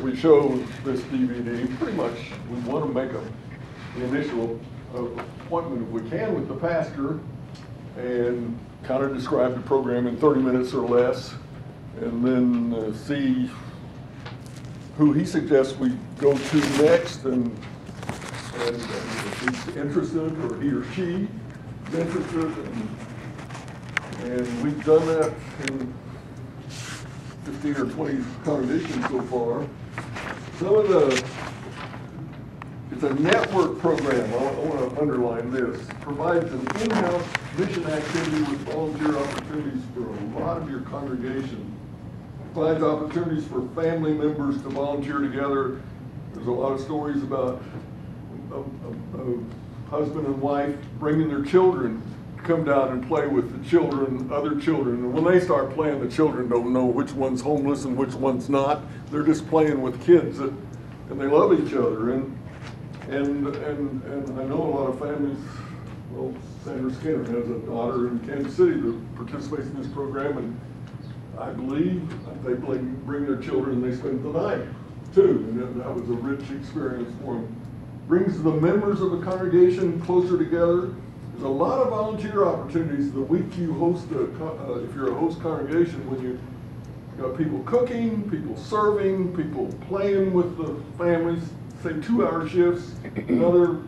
we show this DVD, pretty much we want to make the initial appointment if we can with the pastor and kind of describe the program in 30 minutes or less, and then see who he suggests we go to next, and if he's interested or he or she is interested, and we've done that in 15 or 20 congregations so far. It's a network program. I want to underline this. Provides an in-house mission activity with volunteer opportunities for a lot of your congregation. Provides opportunities for family members to volunteer together. There's a lot of stories about a husband and wife bringing their children to come down and play with the children, other children. And when they start playing, the children don't know which one's homeless and which one's not. They're just playing with kids, and they love each other. And I know a lot of families. Well, Sandra Skinner has a daughter in Kansas City that participates in this program, and I believe they bring their children and they spend the night too, and that was a rich experience for them. Brings the members of the congregation closer together. There's a lot of volunteer opportunities the week you host if you're a host congregation, when you got people cooking, people serving, people playing with the families, say 2-hour shifts. Another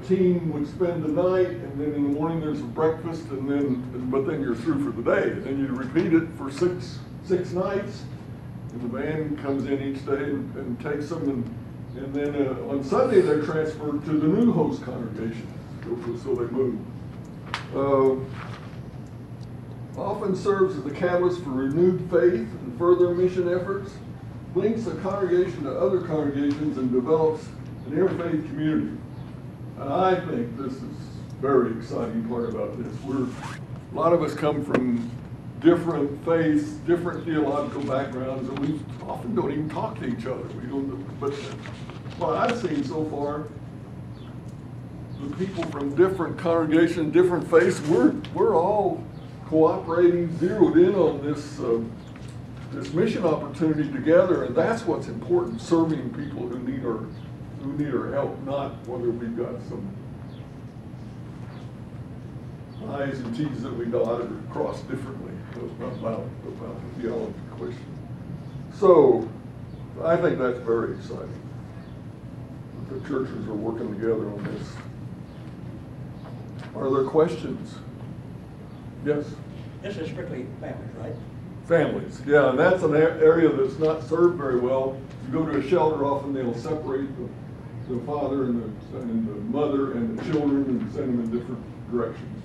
team would spend the night, and then in the morning there's a breakfast, but then you're through for the day. And then you repeat it for six nights, and the van comes in each day and takes them, and then on Sunday they're transferred to the new host congregation, so they move. Often serves as a catalyst for renewed faith and further mission efforts, links a congregation to other congregations, and develops an interfaith community. And I think this is a very exciting part about this. A lot of us come from different faiths, different theological backgrounds, and we often don't even talk to each other. We don't. But what I've seen so far, the people from different congregations, different faiths, we're all cooperating, zeroed in on this mission opportunity together, and that's what's important: serving people who need our help, not whether we've got some I's and T's that we dot or cross differently. It's not about the theology question. So I think that's very exciting. The churches are working together on this. Are there questions? Yes? This is strictly families, right? Families, yeah, and that's an area that's not served very well. You go to a shelter, often they'll separate the father and the mother and the children and send them in different directions.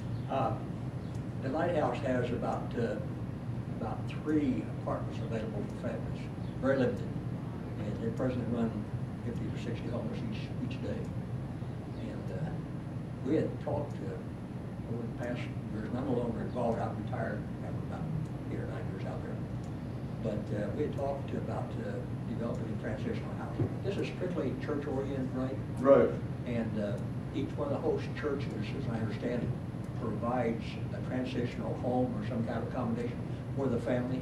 The Lighthouse has about 3 apartments available for families, very limited, and they presently run 50 to 60 homeless each day. And we had talked over the past years, and I'm no longer involved. I'm retired after about 8 or 9 years out there. But we had talked about developing transitional housing. This is strictly church-oriented, right? Right. And each one of the host churches, as I understand it, provides a transitional home or some kind of accommodation for the family?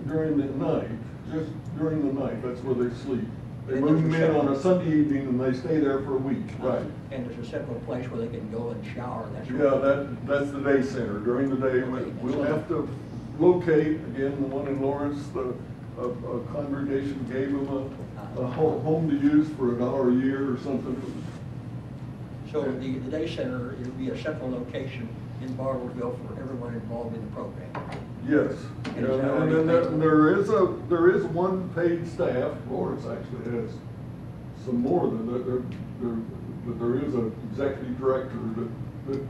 During the night, just during the night, that's where they sleep. They move them in on a Sunday evening and they stay there for a week. Right. And there's a central place where they can go and shower and that sort of thing. Yeah, that's the day center. During the day, we'll have to locate, again, the one in Lawrence, a congregation gave them a home to use for $1 a year or something. So the day center, it will be a central location in Bartlesville for everyone involved in the program. Yes, and then there is one paid staff. Lawrence actually has some more than that. But there is an executive director that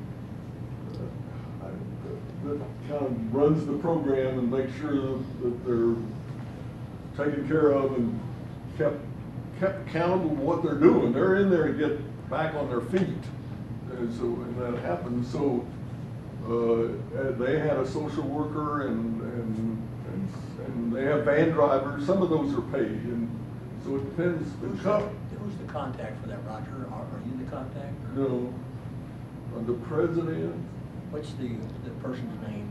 kind of runs the program and makes sure that they're taken care of and kept accountable to what they're doing. They're in there to get back on their feet, and that happens. So they had a social worker and they have van drivers. Some of those are paid, and so it depends. Who's the contact for that, Roger? Are you the contact? No, the president. What's the person's name?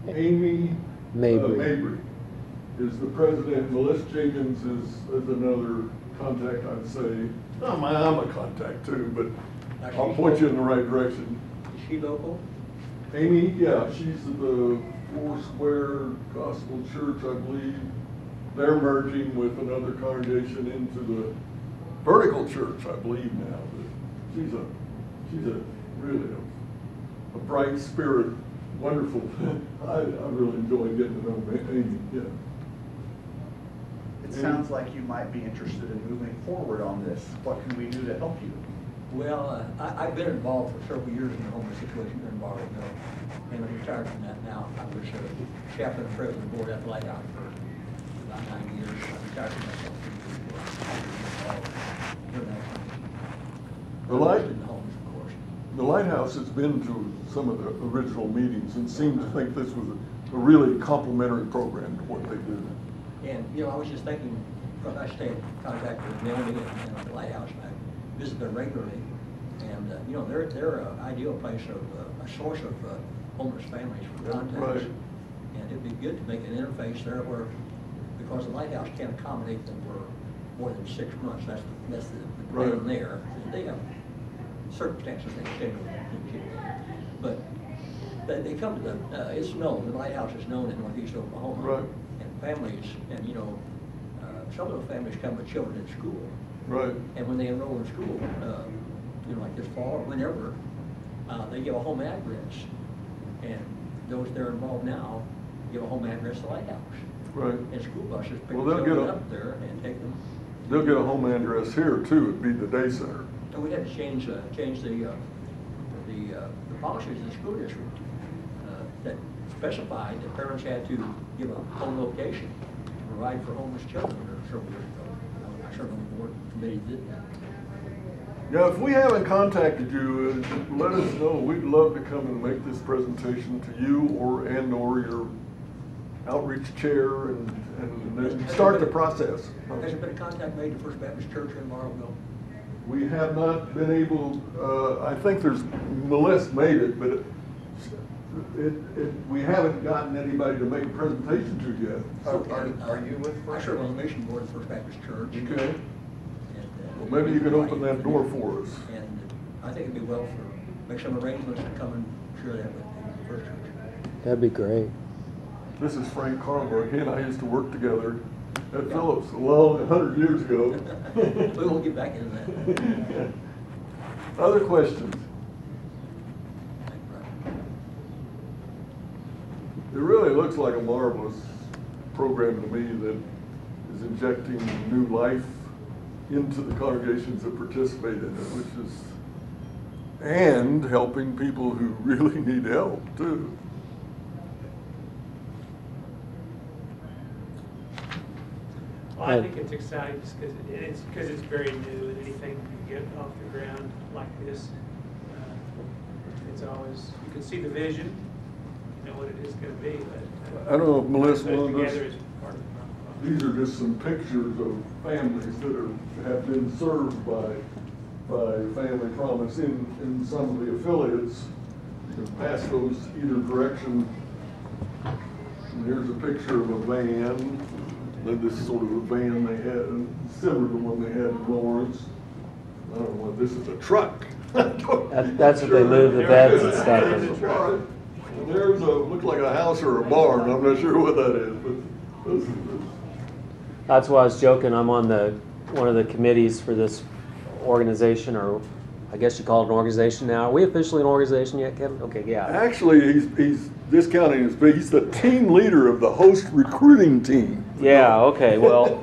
Amy Mabry. is the president. Melissa Jenkins is another contact, I'd say. I'm a contact too, but I'll point you in the right direction. Is she local? Amy, yeah, she's at the Foursquare Gospel Church, I believe. They're merging with another congregation into the Vertical Church, I believe now. But she's a really a bright spirit, wonderful. I really enjoy getting to know Amy. Yeah. It sounds like you might be interested in moving forward on this. What can we do to help you? Well, I've been involved for several years in the homeless situation here in Bartlesville, and I'm retired from that now. I was chaplain and president of the board at the Lighthouse for about 9 years. I retired from that The Lighthouse has been to some of the original meetings and seemed to think this was a really complimentary program to what they do. And, you know, I was just thinking, because I stay in contact with Melanie and the Lighthouse, and I visit them regularly. And, you know, they're an ideal place of, a source of homeless families for contacts. Right. And it'd be good to make an interface there where, because the Lighthouse can't accommodate them for more than 6 months. That's the Right. plan there. They have circumstances they change with them. But they come to the, it's known, the Lighthouse is known in Northeast Oklahoma. Right. And families, and you know, some of those families come with children in school. Right. And when they enroll in school, you know, like this fall or whenever, they give a home address. And those that are involved now give a home address to the Lighthouse. Right. And school buses pick Well, the they'll children get a- up there and take them. They'll get a home address here too. It'd be the day center. So we had to change the policies of the school district that specified that parents had to give a home location to provide for homeless children several years ago. I certainly the board committee did that. Yeah, if we haven't contacted you, let us know. We'd love to come and make this presentation to you or your outreach chair and then start the process. Has there been a contact made to First Baptist Church in Bartlesville? We have not been able, I think Melissa made it, but we haven't gotten anybody to make a presentation to yet. Are you with I First? serve on the mission board of First Baptist Church. Okay. And, Well, maybe you can open that door for us. And I think it'd be well for, make some arrangements to come and share that with the First Church. That'd be great. This is Frank Carlberg. He and I used to work together at Phillips a long 100 years ago. We won't get back into that. Other questions? It really looks like a marvelous program to me that is injecting new life into the congregations that participate in it, which is, and helping people who really need help too. Well, I think it's exciting just because it's very new, and anything you get off the ground like this, it's always, you can see the vision, you know what it is going to be, but I don't know if Melissa put it wanted us. together is part of the problem. These are just some pictures of families that have been served by Family Promise in some of the affiliates. You can pass those either direction. And here's a picture of a van. This is sort of a van they had, similar to the one they had in Lawrence. I don't know what this is, a truck. That's what they move the beds and stuff in. There's looked like a house or a barn. I'm not sure what that is, but this is. That's why I was joking. I'm on one of the committees for this organization, or I guess you call it an organization now. Are we officially an organization yet, Kevin? Okay, yeah. Actually, he's discounting his, but he's the team leader of the host recruiting team. Yeah, okay. Well,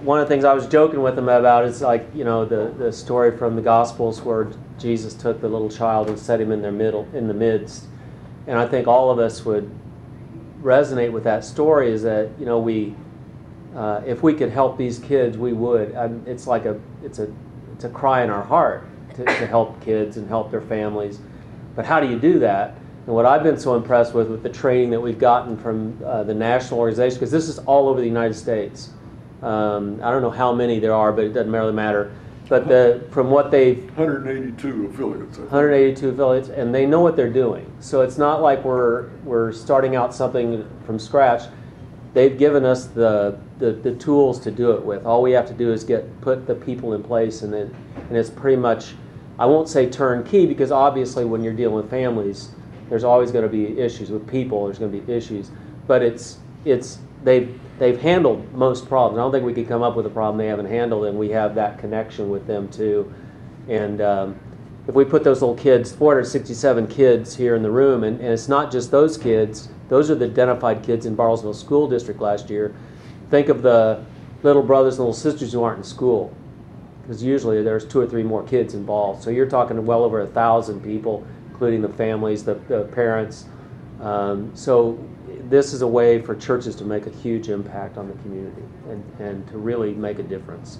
one of the things I was joking with him about is like, you know, the story from the Gospels where Jesus took the little child and set him in the midst. And I think all of us would resonate with that story, is that, you know, if we could help these kids, we would. It's like it's a cry in our heart to help kids and help their families. But how do you do that? And what I've been so impressed with the training that we've gotten from the national organization, because this is all over the United States. I don't know how many there are, but it doesn't really matter. But from what they've 182 affiliates. 182 affiliates, and they know what they're doing. So it's not like we're starting out something from scratch. they've given us the tools to do it with. All we have to do is put the people in place, and it's pretty much, I won't say turnkey, because obviously when you're dealing with families, there's always going to be issues with people. There's going to be issues, but they've handled most problems. I don't think we could come up with a problem they haven't handled, and we have that connection with them too. And if we put those little kids, 467 kids here in the room, and it's not just those kids, those are the identified kids in Bartlesville School District last year. Think of the little brothers and little sisters who aren't in school, because usually there's 2 or 3 more kids involved. So you're talking well over 1,000 people, including the families, the parents. So this is a way for churches to make a huge impact on the community and to really make a difference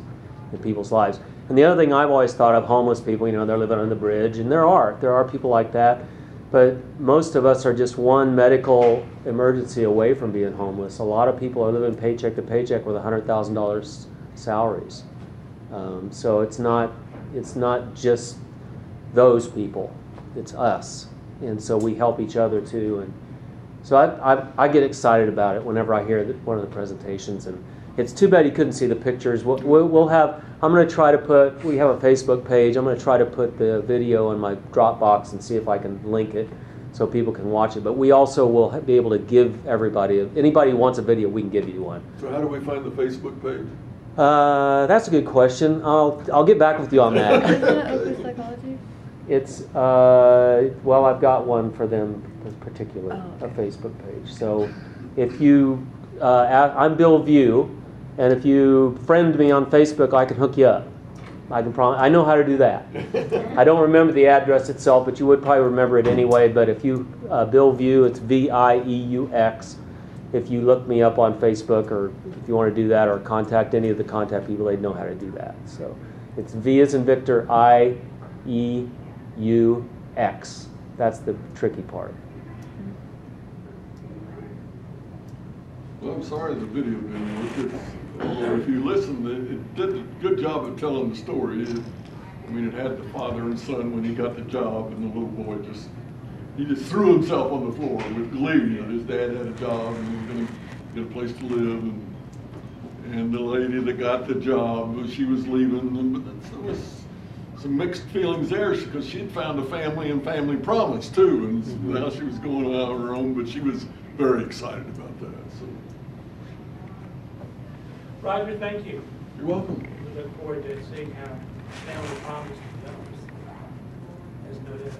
in people's lives. And the other thing I've always thought of, homeless people, they're living on the bridge, and there are people like that, but most of us are just one medical emergency away from being homeless. A lot of people are living paycheck to paycheck with $100,000 salaries. So it's not just those people, it's us. And so we help each other too. And so I get excited about it whenever I hear one of the presentations. And it's too bad you couldn't see the pictures. We'll have, I'm going to try to put, we have a Facebook page. I'm going to try to put the video in my Dropbox and see if I can link it so people can watch it. But we also will be able to give everybody, anybody who wants a video, we can give you one. So how do we find the Facebook page? That's a good question. I'll get back with you on that. Isn't it Open Psychology? It's, well, I've got one for them particularly, Oh, okay. a Facebook page. So if you, I'm Bill View, and if you friend me on Facebook, I can hook you up. I know how to do that. I don't remember the address itself, but you would probably remember it anyway. But if you, Bill View, it's VIEUX. If you look me up on Facebook, or if you want to do that, or contact any of the contact people, they know how to do that. So it's V as in Victor, IEUX. That's the tricky part. Well, I'm sorry the video didn't work. If you listen, it did a good job of telling the story. It had the father and son when he got the job, and the little boy just threw himself on the floor with glee that his dad had a job and he was going to get a place to live. And the lady that got the job, she was leaving, but there was some mixed feelings there because she had found a family and family promise too, and now she was going out on her own, but she was very excited about that. So. Roger, thank you. You're welcome. We look forward to seeing how family promise develops. As noted.